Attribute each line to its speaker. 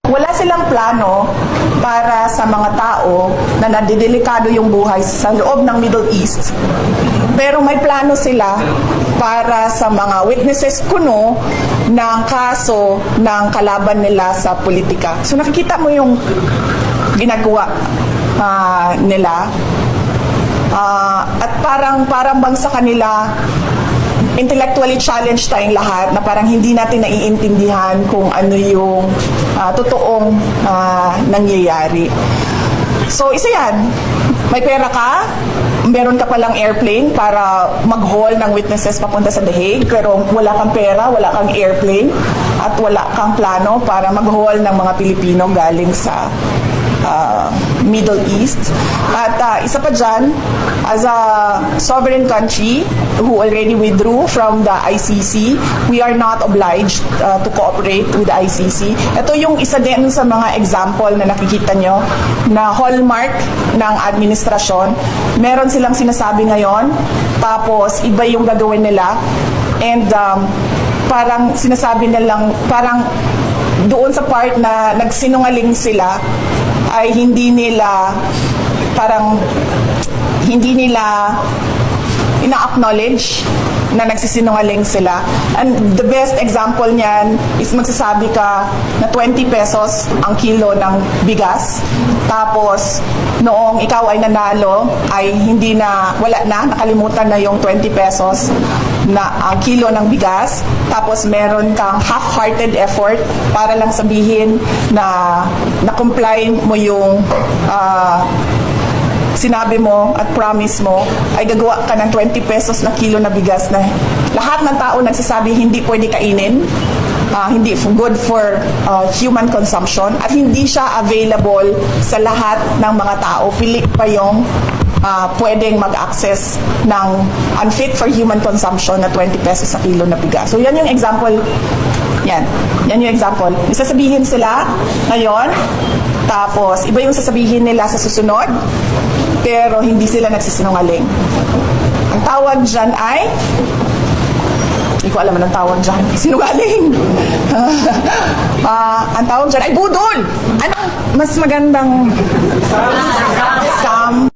Speaker 1: wala silang plano para sa mga tao na nadidelikado yung buhay sa loob ng Middle East. Pero may plano sila para sa mga witnesses kuno ng kaso ng kalaban nila sa politika. So nakikita mo yung ginagawa nila. At parang bang sa kanila, intellectually challenged tayong lahat na parang hindi natin naiintindihan kung ano yung totoong nangyayari. So, isa yan. May pera ka, meron ka palang airplane para mag-haul ng witnesses papunta sa The Hague, pero wala kang pera, wala kang airplane, at wala kang plano para mag-haul ng mga Pilipino galing sa Middle East. At isa pa dyan, as a sovereign country who already withdrew from the ICC, we are not obliged to cooperate with the ICC. Ito yung isa din sa mga example na nakikita nyo na hallmark ng administrasyon. Meron silang sinasabi ngayon, tapos iba yung gagawin nila, and parang sinasabi nilang, parang doon sa part na nagsinungaling sila, ay hindi nila ina-acknowledge na nagsisinungaling sila. And the best example niyan is magsasabi ka na 20 pesos ang kilo ng bigas, tapos noong ikaw ay nanalo ay nakalimutan na yung 20 pesos na ang kilo ng bigas, tapos meron kang half-hearted effort para lang sabihin na na-comply mo yung sinabi mo at promise mo, ay gagawa ka ng 20 pesos na kilo na bigas na lahat ng tao nagsasabi hindi pwede kainin, hindi good for human consumption, at hindi siya available sa lahat ng mga tao. Pili pa yung pwedeng mag-access ng unfit for human consumption na 20 pesos sa kilo na bigas. So yan yung example. Yan yung example. Isasabihin sila ngayon, tapos iba yung sasabihin nila sa susunod, pero hindi sila nagsisinungaling. Ang tawag dyan ay, hindi ko alam anong tawag dyan, sinungaling. Ang tawag dyan ay budol. Anong mas magandang scam?